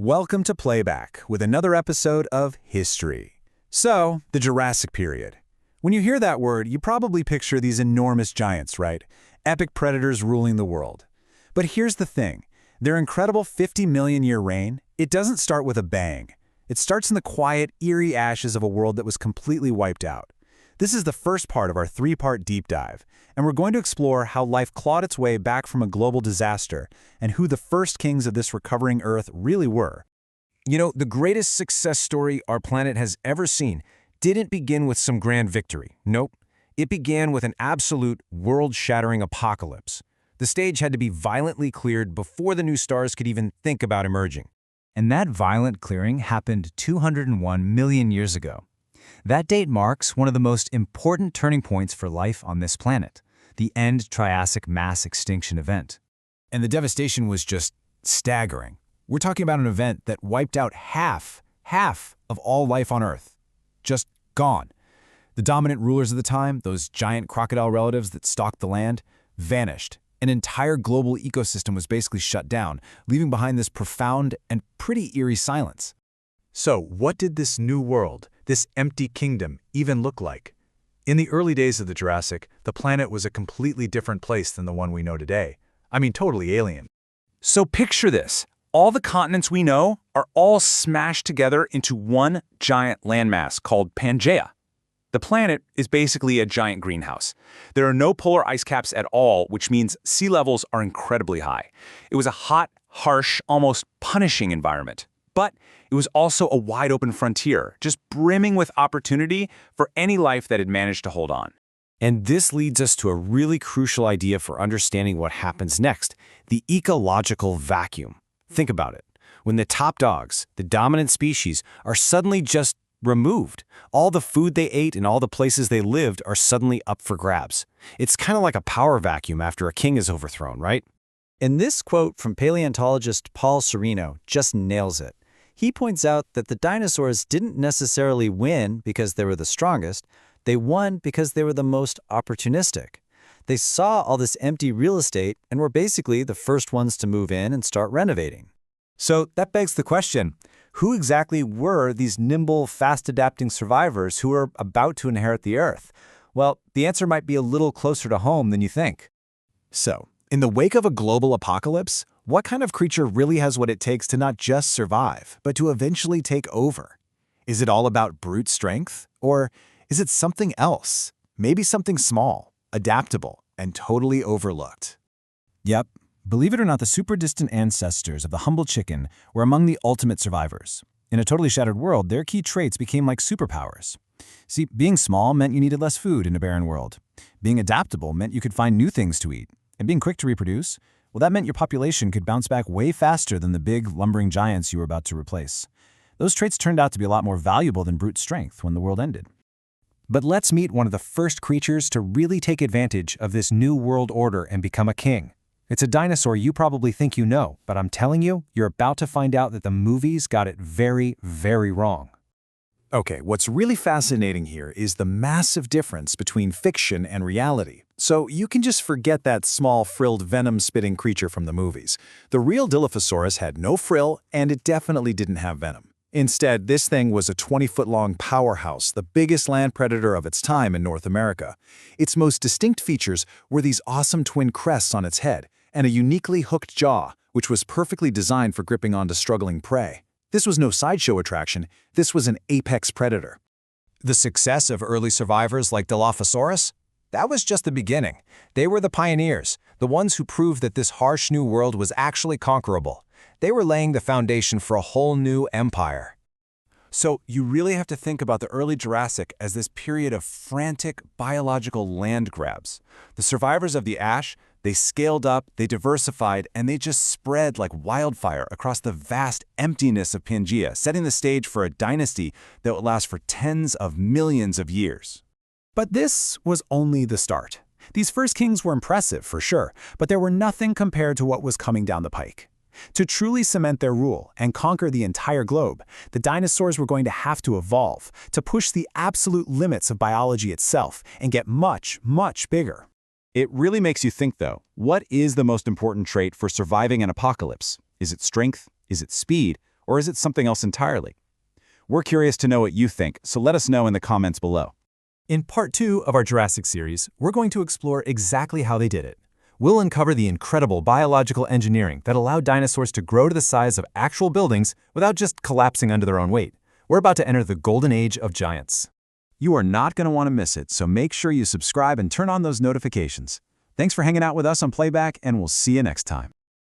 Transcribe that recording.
Welcome to Playback with another episode of History. So, the Jurassic Period. When you hear that word, you probably picture these enormous giants, right? Epic predators ruling the world. But here's the thing. Their incredible 50-million-year reign, it doesn't start with a bang. It starts in the quiet, eerie ashes of a world that was completely wiped out. This is the first part of our three-part deep dive, and we're going to explore how life clawed its way back from a global disaster and who the first kings of this recovering Earth really were. You know, the greatest success story our planet has ever seen didn't begin with some grand victory. Nope. It began with an absolute world-shattering apocalypse. The stage had to be violently cleared before the new stars could even think about emerging. And that violent clearing happened 201 million years ago. That date marks one of the most important turning points for life on this planet, the end Triassic mass extinction event. And the devastation was just staggering. We're talking about an event that wiped out half of all life on Earth. Just gone. The dominant rulers of the time, those giant crocodile relatives that stalked the land, vanished. An entire global ecosystem was basically shut down, leaving behind this profound and pretty eerie silence. So, what did this new world, this empty kingdom, even look like? In the early days of the Jurassic, the planet was a completely different place than the one we know today. I mean, totally alien. So picture this. All the continents we know are all smashed together into one giant landmass called Pangea. The planet is basically a giant greenhouse. There are no polar ice caps at all, which means sea levels are incredibly high. It was a hot, harsh, almost punishing environment. But it was also a wide-open frontier, just brimming with opportunity for any life that had managed to hold on. And this leads us to a really crucial idea for understanding what happens next, the ecological vacuum. Think about it. When the top dogs, the dominant species, are suddenly just removed, all the food they ate and all the places they lived are suddenly up for grabs. It's kind of like a power vacuum after a king is overthrown, right? And this quote from paleontologist Paul Sereno just nails it. He points out that the dinosaurs didn't necessarily win because they were the strongest. They won because they were the most opportunistic. They saw all this empty real estate and were basically the first ones to move in and start renovating. So that begs the question, who exactly were these nimble, fast-adapting survivors who were about to inherit the Earth? Well, the answer might be a little closer to home than you think. So, in the wake of a global apocalypse, what kind of creature really has what it takes to not just survive, but to eventually take over? Is it all about brute strength? Or is it something else? Maybe something small, adaptable, and totally overlooked? Yep. Believe it or not, the super distant ancestors of the humble chicken were among the ultimate survivors. In a totally shattered world, their key traits became like superpowers. See, being small meant you needed less food in a barren world. Being adaptable meant you could find new things to eat. And being quick to reproduce, well, that meant your population could bounce back way faster than the big, lumbering giants you were about to replace. Those traits turned out to be a lot more valuable than brute strength when the world ended. But let's meet one of the first creatures to really take advantage of this new world order and become a king. It's a dinosaur you probably think you know, but I'm telling you, you're about to find out that the movies got it very, very wrong. Okay, what's really fascinating here is the massive difference between fiction and reality. So you can just forget that small, frilled, venom-spitting creature from the movies. The real Dilophosaurus had no frill, and it definitely didn't have venom. Instead, this thing was a 20-foot-long powerhouse, the biggest land predator of its time in North America. Its most distinct features were these awesome twin crests on its head, and a uniquely hooked jaw, which was perfectly designed for gripping onto struggling prey. This was no sideshow attraction, this was an apex predator. The success of early survivors like Dilophosaurus? That was just the beginning. They were the pioneers, the ones who proved that this harsh new world was actually conquerable. They were laying the foundation for a whole new empire. So you really have to think about the early Jurassic as this period of frantic biological land grabs. The survivors of the ash, they scaled up, they diversified, and they just spread like wildfire across the vast emptiness of Pangea, setting the stage for a dynasty that would last for tens of millions of years. But this was only the start. These first kings were impressive, for sure, but there were nothing compared to what was coming down the pike. To truly cement their rule and conquer the entire globe, the dinosaurs were going to have to evolve, to push the absolute limits of biology itself and get much, much bigger. It really makes you think, though, what is the most important trait for surviving an apocalypse? Is it strength? Is it speed? Or is it something else entirely? We're curious to know what you think, so let us know in the comments below. In part 2 of our Jurassic series, we're going to explore exactly how they did it. We'll uncover the incredible biological engineering that allowed dinosaurs to grow to the size of actual buildings without just collapsing under their own weight. We're about to enter the golden age of giants. You are not going to want to miss it, so make sure you subscribe and turn on those notifications. Thanks for hanging out with us on Playback, and we'll see you next time.